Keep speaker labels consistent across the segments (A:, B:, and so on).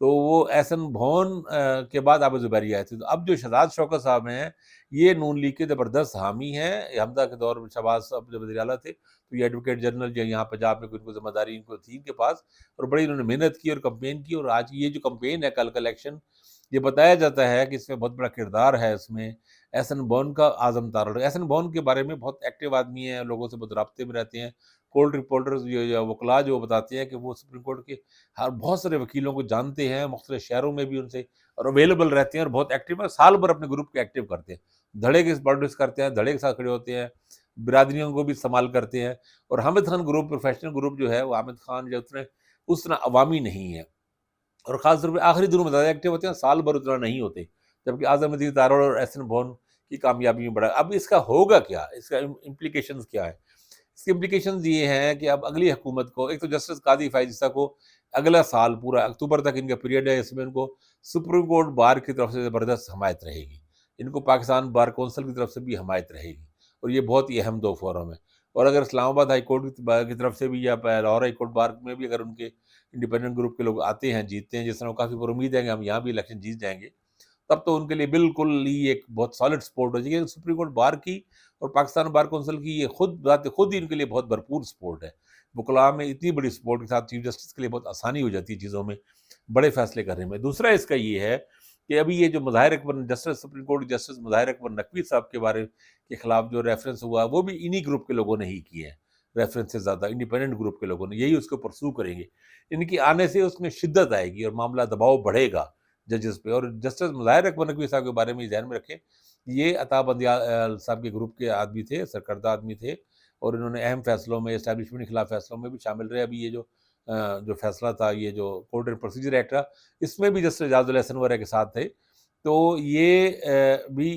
A: تو وہ احسن بھون کے بعد عابد زبیری آئے تھے۔ تو اب جو شہزاد شوکت صاحب ہیں یہ نون لیگ کے زبردست حامی ہیں۔ حمزہ کے دور میں شہباز صاحب جب وزیر اعلیٰ تھے تو یہ ایڈوکیٹ جنرل جو یہاں پنجاب میں ان کو ذمہ داری ان کو تھی ان کے پاس، اور بڑی انہوں نے محنت کی اور کمپین کی، اور آج یہ جو کمپین ہے کل کا الیکشن، یہ بتایا جاتا ہے کہ اس میں بہت بڑا کردار ہے اس میں احسن بون کا، اعظم تارڑ۔ احسن بون کے بارے میں بہت ایکٹیو آدمی ہیں، لوگوں سے بہت رابطے میں رہتے ہیں۔ کورٹ رپورٹرز یا وکلاء جو بتاتے ہیں کہ وہ سپریم کورٹ کے ہر بہت سارے وکیلوں کو جانتے ہیں، مختلف شہروں میں بھی ان سے اور اویلیبل رہتے ہیں، اور بہت ایکٹیو ہیں، سال بھر اپنے گروپ کے ایکٹیو کرتے ہیں، دھڑے کے پالیٹکس کرتے ہیں، دھڑے کے ساتھ کھڑے ہوتے ہیں، برادریوں کو بھی استعمال کرتے ہیں۔ اور Hamid Khan group professional group جو ہے وہ حامد خان جو اتنا عوامی نہیں ہے، اور خاص طور پہ آخری دنوں میں زیادہ ایکٹیو ہوتے ہیں، سال بھر اتنا نہیں ہوتے، جبکہ اعظم الدین تارڑ اور احسن بھون کی کامیابی میں بڑا۔ اب اس کا ہوگا کیا، اس کا امپلیکیشنز کیا ہے؟ اس کی امپلیکیشنز یہ ہیں کہ اب اگلی حکومت کو، ایک تو جسٹس قاضی فائز عیسیٰ کو اگلا سال پورا اکتوبر تک ان کا پیریڈ ہے، اس میں ان کو سپریم کورٹ بار کی طرف سے زبردست حمایت رہے گی، ان کو پاکستان بار کونسل کی طرف سے بھی حمایت رہے گی، اور یہ بہت ہی اہم دو فورم ہے۔ اور اگر اسلام آباد ہائی کورٹ کی طرف سے بھی یا لاہور ہائی کورٹ بار میں بھی اگر ان کے انڈیپینڈنٹ گروپ کے لوگ آتے ہیں، جیتتے ہیں، جس طرح کافی پر امید ہے کہ ہم یہاں بھی الیکشن جیت جائیں گے، تب تو ان کے لیے بالکل ہی ایک بہت سالڈ سپورٹ ہو جائے گی۔ سپریم کورٹ بار کی اور پاکستان بار کونسل کی یہ خود ہی ان کے لیے بہت بھرپور سپورٹ ہے۔ وکلاء میں اتنی بڑی سپورٹ کے ساتھ چیف جسٹس کے لیے بہت آسانی ہو جاتی ہے چیزوں میں، بڑے فیصلے کرنے میں۔ دوسرا اس کا یہ ہے کہ ابھی یہ جو مظاہر اکبر جسٹس سپریم کورٹ جسٹس مظاہر اکبر نقوی صاحب کے بارے کے خلاف جو ریفرنس ہوا وہ بھی انہی گروپ کے لوگوں نے ہی کیے ہیں، ریفرنس سے زیادہ انڈیپینڈنٹ گروپ کے لوگوں نے، یہی اس کو پرسو کریں گے۔ ان کی آنے سے اس میں شدت آئے گی اور معاملہ دباؤ بڑھے گا ججز پہ۔ اور جسٹس مظاہر اکبر نقوی صاحب کے بارے میں ذہن میں رکھیں، یہ عطا بندیال صاحب کے گروپ کے آدمی تھے، سرکردہ آدمی تھے، اور انہوں نے اہم فیصلوں میں، اسٹیبلشمنٹ کے خلاف فیصلوں میں بھی شامل رہے۔ ابھی یہ جو فیصلہ تھا، یہ جو کورٹ اینڈ پروسیجر ایکٹ تھا، اس میں بھی جسٹس اعجاز اللہ سنورہ کے ساتھ تھے۔ تو یہ بھی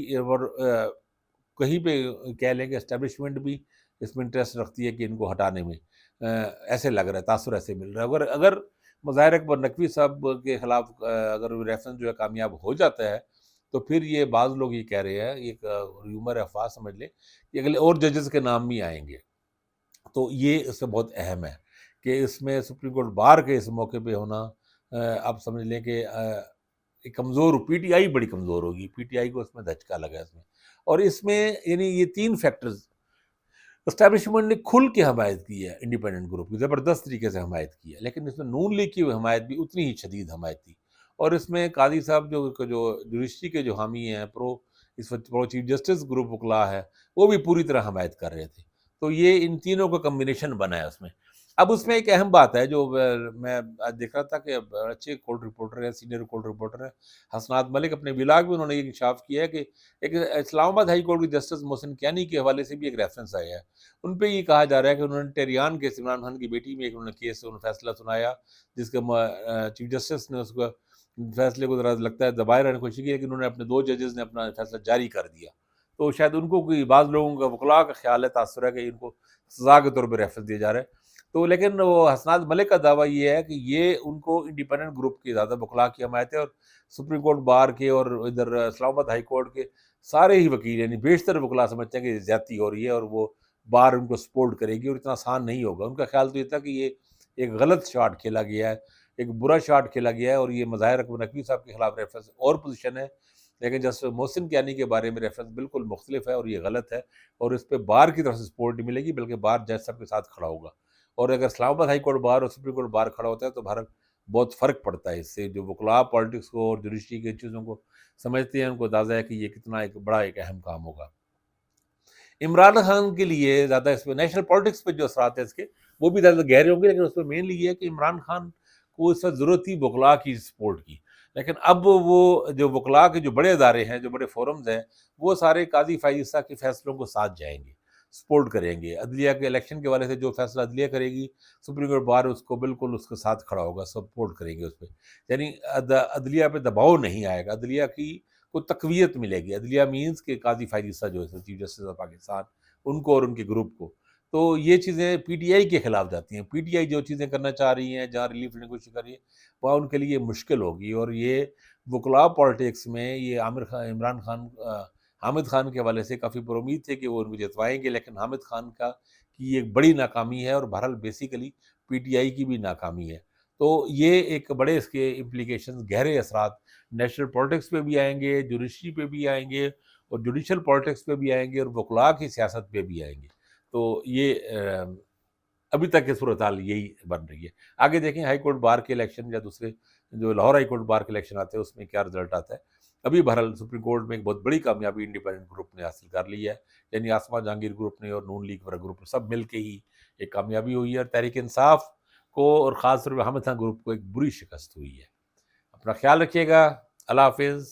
A: کہیں پہ کہہ لیں کہ اسٹیبلشمنٹ بھی اس میں انٹرسٹ رکھتی ہے کہ ان کو ہٹانے میں، ایسے لگ رہا ہے، تاثر ایسے مل رہا ہے۔ اگر مظاہر اکبر نقوی صاحب کے خلاف اگر ریفرنس جو ہے کامیاب ہو جاتا ہے، تو پھر یہ بعض لوگ یہ کہہ رہے ہیں، ایک ریومر افواہ سمجھ لیں کہ اگلے اور ججز کے نام بھی آئیں گے۔ تو یہ اس سے بہت اہم ہے کہ اس میں سپریم کورٹ بار کے اس موقع پہ ہونا، آپ سمجھ لیں کہ ایک کمزور، پی ٹی آئی بڑی کمزور ہوگی، پی ٹی آئی کو اس میں دھچکا لگا اس میں۔ اور اس میں یعنی یہ تین فیکٹرز، اسٹیبلشمنٹ نے کھل کے حمایت کی ہے انڈیپینڈنٹ گروپ کی، زبردست طریقے سے حمایت کی ہے، لیکن اس میں نون لیگ کی حمایت بھی اتنی ہی شدید حمایت تھی۔ اور اس میں قاضی صاحب جو جوڈیشری کے جو حامی ہیں، اس وقت پرو چیف جسٹس گروپ وکلاء ہے، وہ بھی پوری طرح حمایت کر رہے تھے۔ تو یہ ان تینوں کا کمبینیشن بنا ہے اس میں۔ اب اس میں ایک اہم بات ہے جو میں آج دیکھ رہا تھا کہ اچھے کورٹ رپورٹر ہیں، سینئر کورٹ رپورٹر ہیں حسنات ملک، اپنے ولاگ میں انہوں نے یہ انکشاف کیا ہے کہ ایک اسلام آباد ہائی کورٹ کے جسٹس محسن کیانی کے حوالے سے بھی ایک ریفرنس آیا ہے۔ ان پہ یہ کہا جا رہا ہے کہ انہوں نے ٹیریان کیس، عمران خان کی بیٹی میں ایک انہوں نے کیس، انہوں نے فیصلہ سنایا، جس کا چیف جسٹس نے اس کو فیصلے کو ذرا لگتا ہے دبائے رہنے کی کوشش کی، لیکن انہوں نے اپنے دو ججز نے اپنا فیصلہ جاری کر دیا۔ تو شاید ان کو کوئی بعض لوگوں کا وکلاء کا خیال ہے، تاثر ہے کہ ان کو سزا کے طور پہ ریفرنس دیا جا رہا ہے۔ تو لیکن وہ حسنات ملک کا دعویٰ یہ ہے کہ یہ ان کو انڈیپینڈنٹ گروپ کی زیادہ وکلاء کی حمایت ہے، اور سپریم کورٹ بار کے اور ادھر اسلام آباد ہائی کورٹ کے سارے ہی وکیل، یعنی بیشتر وکلاء سمجھتے ہیں کہ زیادتی ہو رہی ہے، اور وہ بار ان کو سپورٹ کرے گی، اور اتنا آسان نہیں ہوگا۔ ان کا خیال تو یہ تھا کہ یہ ایک غلط شاٹ کھیلا گیا ہے، ایک برا شاٹ کھیلا گیا ہے، اور یہ مظاہر اکبر نقوی صاحب کے خلاف ریفرنس اور پوزیشن ہے، لیکن جسٹس محسن کیانی کے بارے میں ریفرنس بالکل مختلف ہے، اور یہ غلط ہے، اور اس پہ بار کی طرف سے سپورٹ نہیں ملے گی، بلکہ بار جج صاحب کے ساتھ کھڑا ہوگا۔ اور اگر اسلام آباد ہائی کورٹ بار اور سپریم کورٹ بار کھڑا ہوتا ہے تو بہت فرق پڑتا ہے اس سے، جو وکلاء پالیٹکس کو اور جوڈیشری کی چیزوں کو سمجھتے ہیں، ان کو اندازہ ہے کہ یہ کتنا ایک بڑا ایک اہم کام ہوگا۔ عمران خان کے لیے زیادہ اس پہ نیشنل پالیٹکس پہ جو اثرات ہیں اس کے، وہ بھی زیادہ گہرے ہوں گے، لیکن اس میں مینلی یہ ہے کہ عمران خان کو اس وقت ضرورت تھی وکلاء کی سپورٹ کی، لیکن اب وہ جو وکلاء کے جو بڑے ادارے ہیں، جو بڑے فورمز ہیں، وہ سارے قاضی فائز عیسیٰ کے فیصلوں کو ساتھ جائیں گے، سپورٹ کریں گے۔ عدلیہ کے الیکشن کے حوالے سے جو فیصلہ عدلیہ کرے گی، سپریم کورٹ بار اس کو بالکل اس کے ساتھ کھڑا ہوگا، سپورٹ کریں گے اس پہ، یعنی عدلیہ پہ دباؤ نہیں آئے گا، عدلیہ کی کو تقویت ملے گی۔ عدلیہ مینز کہ قاضی فائز عیسیٰ جو ہے چیف جسٹس آف پاکستان، ان کو اور ان کے گروپ کو، تو یہ چیزیں پی ٹی آئی کے خلاف جاتی ہیں۔ پی ٹی آئی جو چیزیں کرنا چاہ رہی ہیں، جہاں ریلیف لینے کی کوشش کر رہی ہے، وہاں ان کے لیے مشکل ہوگی، اور یہ وکلاء پالیٹکس میں یہ عمران خان حامد خان کے حوالے سے کافی پر امید تھے کہ وہ ان کو جتوائیں گے، لیکن حامد خان کی ایک بڑی ناکامی ہے، اور بہرحال بیسیکلی پی ٹی آئی کی بھی ناکامی ہے۔ تو یہ ایک بڑے اس کے امپلیکیشنز، گہرے اثرات نیشنل پولیٹکس پہ بھی آئیں گے، جوڈیشری پہ بھی آئیں گے، اور جوڈیشل پولیٹکس پہ بھی آئیں گے، اور وکلاء کی سیاست پہ بھی آئیں گے. تو یہ ابھی تک کی صورتحال یہی بن رہی ہے. آگے دیکھیں ہائی کورٹ بار کے الیکشن یا دوسرے جو لاہور ہائی کورٹ بار کے الیکشن آتے ہیں اس میں کیا رزلٹ آتا ہے. ابھی بہرحال سپریم کورٹ میں ایک بہت بڑی کامیابی انڈیپینڈنٹ گروپ نے حاصل کر لی ہے، یعنی آسما جہانگیر گروپ نے اور نون لیگ وغیرہ گروپ نے سب مل کے ہی ایک کامیابی ہوئی ہے، اور تحریک انصاف کو اور خاص طور پہ حامد خان گروپ کو ایک بری شکست ہوئی ہے. اپنا خیال رکھیے گا. اللہ حافظ.